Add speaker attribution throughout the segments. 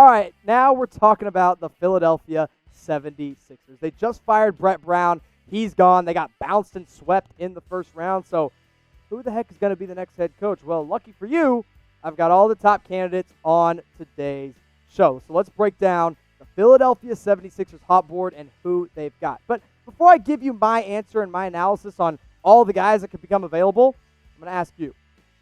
Speaker 1: All right, now we're talking about the Philadelphia 76ers. They just fired Brett Brown. He's gone. They got bounced and swept in the first round. So who the heck is going to be the next head coach? Well, lucky for you, I've got all the top candidates on today's show. So let's break down the Philadelphia 76ers hot board and who they've got. But before I give you my answer and my analysis on all the guys that could become available, I'm going to ask you,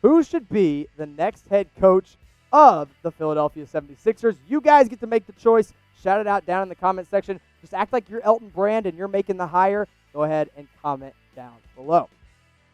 Speaker 1: who should be the next head coach of the Philadelphia 76ers? You guys get to make the choice. Shout it out down in the comment section. Just act like you're Elton Brand and you're making the hire. Go ahead and comment down below.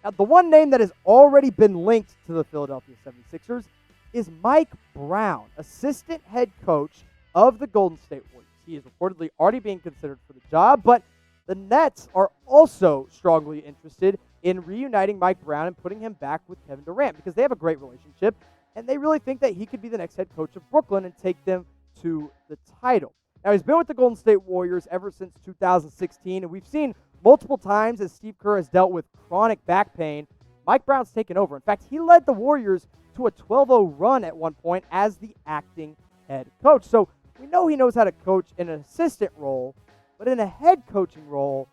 Speaker 1: Now, the one name that has already been linked to the Philadelphia 76ers is Mike Brown, assistant head coach of the Golden State Warriors. He is reportedly already being considered for the job, but the Nets are also strongly interested in reuniting Mike Brown and putting him back with Kevin Durant because they have a great relationship, and they really think that he could be the next head coach of Brooklyn and take them to the title. Now, he's been with the Golden State Warriors ever since 2016, and we've seen multiple times as Steve Kerr has dealt with chronic back pain, Mike Brown's taken over. In fact, he led the Warriors to a 12-0 run at one point as the acting head coach. So we know he knows how to coach in an assistant role, but in a head coaching role,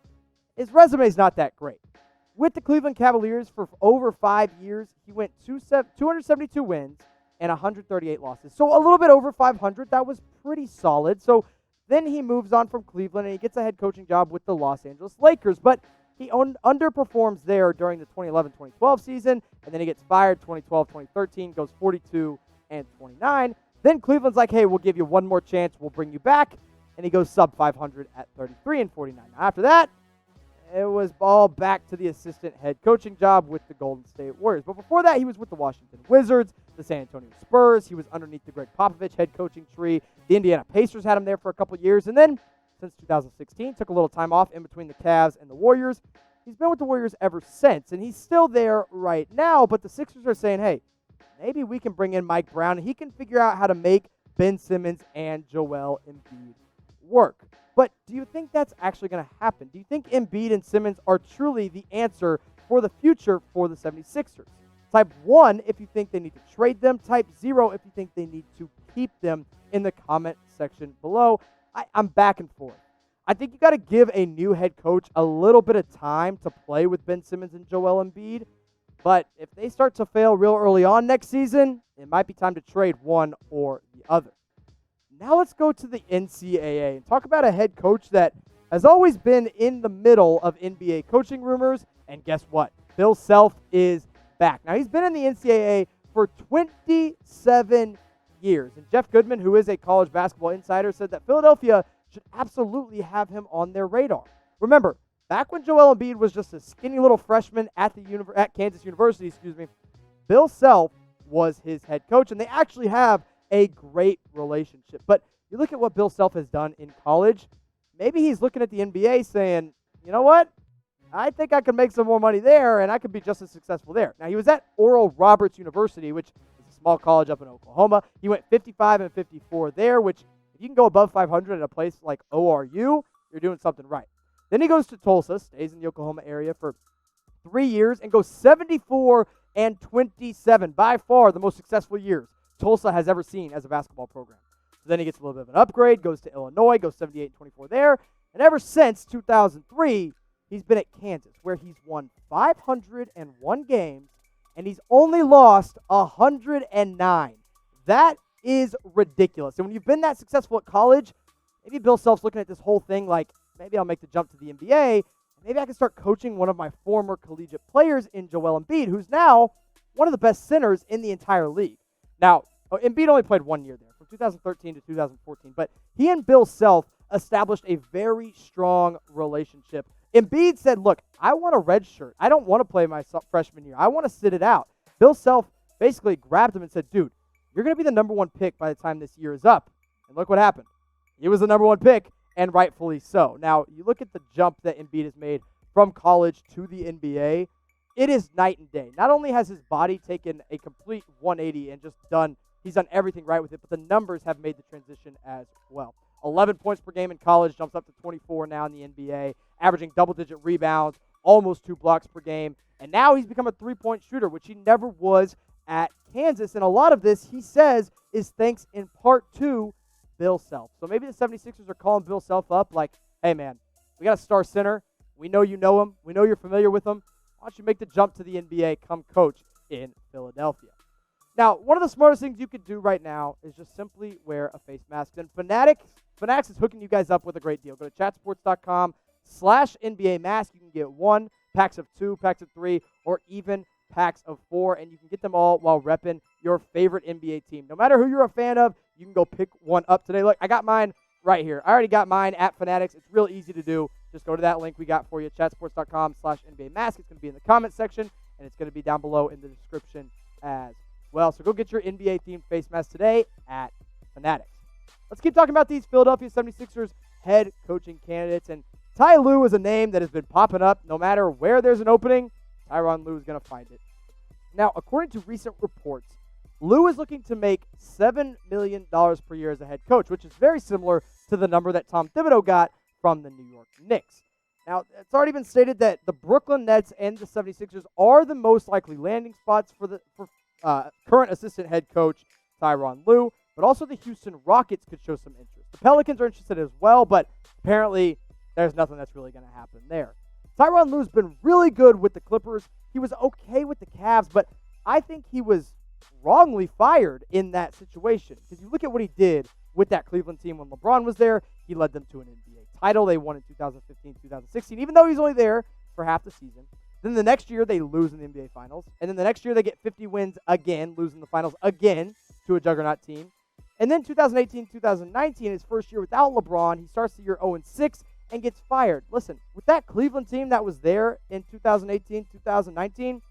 Speaker 1: his resume is not that great. With the Cleveland Cavaliers for over 5 years, he went 272 wins and 138 losses. So a little bit over 500. That was pretty solid. So then he moves on from Cleveland and he gets a head coaching job with the Los Angeles Lakers. But he underperforms there during the 2011-2012 season, and then he gets fired 2012-2013, goes 42-29. Then Cleveland's like, hey, we'll give you one more chance. We'll bring you back. And he goes sub 500 at 33-49. After that, it was all back to the assistant head coaching job with the Golden State Warriors. But before that, he was with the Washington Wizards, the San Antonio Spurs. He was underneath the Greg Popovich head coaching tree. The Indiana Pacers had him there for a couple years. And then, since 2016, took a little time off in between the Cavs and the Warriors. He's been with the Warriors ever since, and he's still there right now. But the Sixers are saying, hey, maybe we can bring in Mike Brown, and he can figure out how to make Ben Simmons and Joel Embiid work. But do you think that's actually going to happen? Do you think Embiid and Simmons are truly the answer for the future for the 76ers? Type 1 if you think they need to trade them. Type 0 if you think they need to keep them in the comment section below. I'm back and forth. I think you got to give a new head coach a little bit of time to play with Ben Simmons and Joel Embiid. But if they start to fail real early on next season, it might be time to trade one or the other. Now let's go to the NCAA and talk about a head coach that has always been in the middle of NBA coaching rumors. And guess what? Bill Self is back. Now, he's been in the NCAA for 27 years. And Jeff Goodman, who is a college basketball insider, said that Philadelphia should absolutely have him on their radar. Remember, back when Joel Embiid was just a skinny little freshman at Kansas University, Bill Self was his head coach, and they actually have a great relationship. But you look at what Bill Self has done in college, maybe he's looking at the NBA saying, you know what? I think I could make some more money there, and I could be just as successful there. Now, he was at Oral Roberts University, which is a small college up in Oklahoma. He went 55-54 there, which if you can go above 500 at a place like ORU, you're doing something right. Then he goes to Tulsa, stays in the Oklahoma area for 3 years, and goes 74-27, by far the most successful years Tulsa has ever seen as a basketball program. So then he gets a little bit of an upgrade, goes to Illinois, goes 78-24 there, and ever since 2003, he's been at Kansas, where he's won 501 games, and he's only lost 109. That is ridiculous. And when you've been that successful at college, maybe Bill Self's looking at this whole thing like, maybe I'll make the jump to the NBA, and maybe I can start coaching one of my former collegiate players in Joel Embiid, who's now one of the best centers in the entire league. Now, Embiid only played 1 year there, from 2013 to 2014, but he and Bill Self established a very strong relationship. Embiid said, look, I want a red shirt. I don't want to play my freshman year. I want to sit it out. Bill Self basically grabbed him and said, dude, you're going to be the number 1 pick by the time this year is up. And look what happened. He was the number 1 pick, and rightfully so. Now, you look at the jump that Embiid has made from college to the NBA, it is night and day. Not only has his body taken a complete 180 and he's done everything right with it, but the numbers have made the transition as well. 11 points per game in college, jumps up to 24 now in the NBA, averaging double-digit rebounds, almost 2 blocks per game, and now he's become a three-point shooter, which he never was at Kansas, and a lot of this, he says, is thanks in part to Bill Self. So maybe the 76ers are calling Bill Self up like, hey, man, we got a star center. We know you know him. We know you're familiar with him. Why don't you make the jump to the NBA, come coach in Philadelphia? Now, one of the smartest things you could do right now is just simply wear a face mask. And Fanatics is hooking you guys up with a great deal. Go to chatsports.com/NBA mask. You can get 1, packs of 2, packs of 3, or even packs of 4, and you can get them all while repping your favorite NBA team. No matter who you're a fan of, you can go pick one up today. Look, I got mine right here. I already got mine at Fanatics. It's real easy to do. Just go to that link we got for you, chatsports.com/NBA mask. It's going to be in the comment section, and it's going to be down below in the description as well. So go get your NBA-themed face mask today at Fanatics. Let's keep talking about these Philadelphia 76ers head coaching candidates. And Tyronn Lue is a name that has been popping up. No matter where there's an opening, Tyronn Lue is going to find it. Now, according to recent reports, Lue is looking to make $7 million per year as a head coach, which is very similar to the number that Tom Thibodeau got from the New York Knicks. Now, it's already been stated that the Brooklyn Nets and the 76ers are the most likely landing spots for current assistant head coach Tyronn Lue, but also the Houston Rockets could show some interest. The Pelicans are interested as well, but apparently there's nothing that's really going to happen there. Tyronn Lue's been really good with the Clippers. He was okay with the Cavs, but I think he was wrongly fired in that situation. Because you look at what he did with that Cleveland team when LeBron was there, he led them to an NBA title. They won in 2015, 2016, even though he's only there for half the season. Then the next year, they lose in the NBA Finals. And then the next year, they get 50 wins again, losing the Finals again to a juggernaut team. And then 2018, 2019, his first year without LeBron, he starts the year 0-6 and gets fired. Listen, with that Cleveland team that was there in 2018, 2019,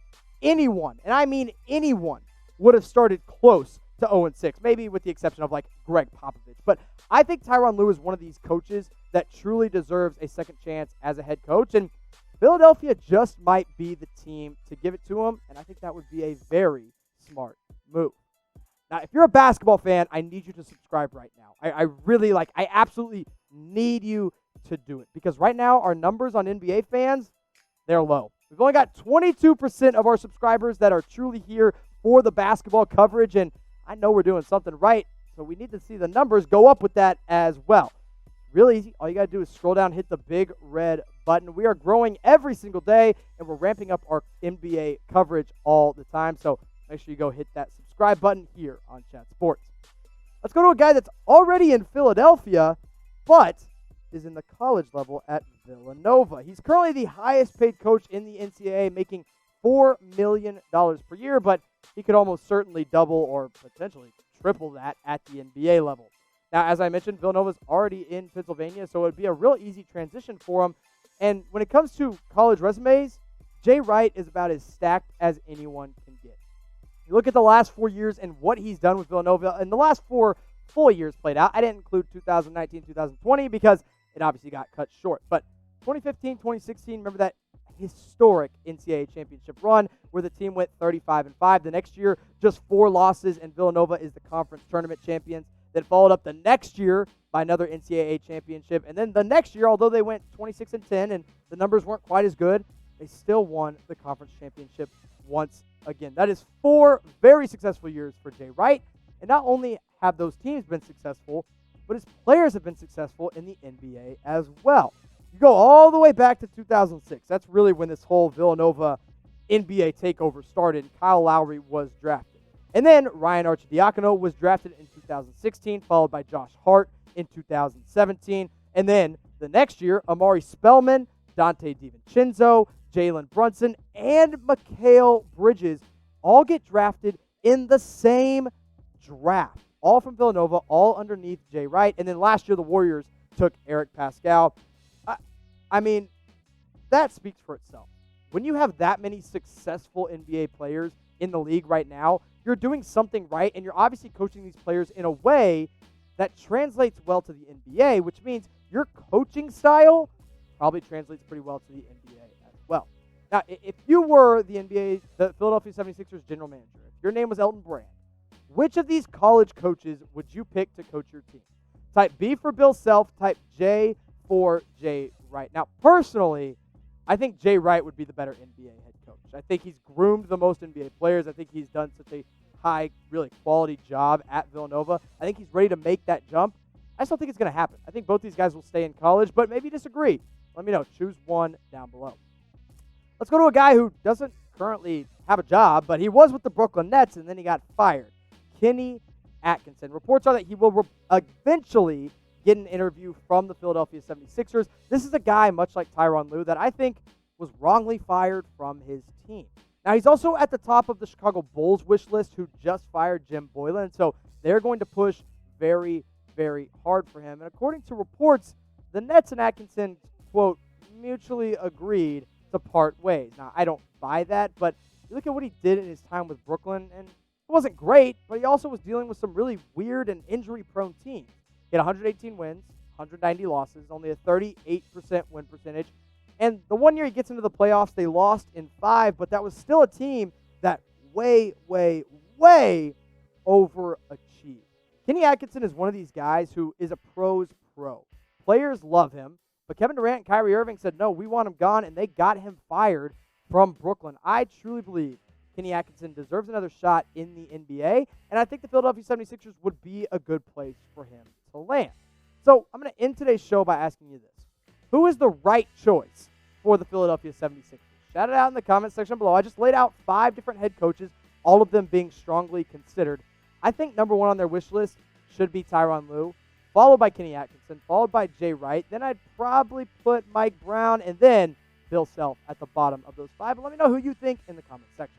Speaker 1: anyone, and I mean anyone, would have started close to 0-6, maybe with the exception of like Greg Popovich. But I think Tyronn Lue is one of these coaches that truly deserves a second chance as a head coach. And Philadelphia just might be the team to give it to him, and I think that would be a very smart move. Now, if you're a basketball fan, I need you to subscribe right now. I absolutely need you to do it, because right now our numbers on NBA fans, they're low. We've only got 22% of our subscribers that are truly here for the basketball coverage, and I know we're doing something right, so we need to see the numbers go up with that as well. Really easy. All you got to do is scroll down, hit the big red button. We are growing every single day, and we're ramping up our NBA coverage all the time. So make sure you go hit that subscribe button here on Chat Sports. Let's go to a guy that's already in Philadelphia, but is in the college level at Villanova. He's currently the highest paid coach in the NCAA, making $4 million per year, but he could almost certainly double or potentially triple that at the NBA level. Now, as I mentioned, Villanova's already in Pennsylvania, so it would be a real easy transition for him. And when it comes to college resumes, Jay Wright is about as stacked as anyone can get. You look at the last 4 years and what he's done with Villanova, and the last 4 full years played out. I didn't include 2019, 2020 because it obviously got cut short. But 2015, 2016, remember that historic NCAA championship run where the team went 35-5. The next year, just 4 losses, and Villanova is the conference tournament champions. That followed up the next year by another NCAA championship. And then the next year, although they went 26-10 and the numbers weren't quite as good, they still won the conference championship once again. That is 4 very successful years for Jay Wright. And not only have those teams been successful, but his players have been successful in the NBA as well. You go all the way back to 2006. That's really when this whole Villanova NBA takeover started. Kyle Lowry was drafted. And then Ryan Arcidiacono was drafted in 2016, followed by Josh Hart in 2017. And then the next year, Amari Spellman, Dante DiVincenzo, Jalen Brunson, and Mikal Bridges all get drafted in the same draft. All from Villanova, all underneath Jay Wright. And then last year, the Warriors took Eric Pascal. I mean, that speaks for itself. When you have that many successful NBA players in the league right now, you're doing something right, and you're obviously coaching these players in a way that translates well to the NBA, which means your coaching style probably translates pretty well to the NBA as well. Now, if you were the Philadelphia 76ers general manager, if your name was Elton Brand, which of these college coaches would you pick to coach your team? Type B for Bill Self, type J for Jay Wright. Now, personally, I think Jay Wright would be the better NBA head coach. I think he's groomed the most NBA players. I think he's done such a high, really quality job at Villanova. I think he's ready to make that jump. I still think it's going to happen. I think both these guys will stay in college, but maybe disagree. Let me know. Choose one down below. Let's go to a guy who doesn't currently have a job, but he was with the Brooklyn Nets, and then he got fired. Kenny Atkinson. Reports are that he will eventually get an interview from the Philadelphia 76ers. This is a guy, much like Tyronn Lue, that I think was wrongly fired from his team. Now, he's also at the top of the Chicago Bulls wish list, who just fired Jim Boylan, so they're going to push very, very hard for him. And according to reports, the Nets and Atkinson, quote, mutually agreed to part ways. Now, I don't buy that, but you look at what he did in his time with Brooklyn, and it wasn't great, but he also was dealing with some really weird and injury-prone teams. He had 118 wins, 190 losses, only a 38% win percentage. And the one year he gets into the playoffs, they lost in 5, but that was still a team that way, way, way overachieved. Kenny Atkinson is one of these guys who is a pro's pro. Players love him, but Kevin Durant and Kyrie Irving said, no, we want him gone, and they got him fired from Brooklyn. I truly believe Kenny Atkinson deserves another shot in the NBA, and I think the Philadelphia 76ers would be a good place for him to land. So I'm going to end today's show by asking you this. Who is the right choice for the Philadelphia 76ers? Shout it out in the comment section below. I just laid out 5 different head coaches, all of them being strongly considered. I think number 1 on their wish list should be Tyronn Lue, followed by Kenny Atkinson, followed by Jay Wright. Then I'd probably put Mike Brown and then Bill Self at the bottom of those 5. But let me know who you think in the comment section.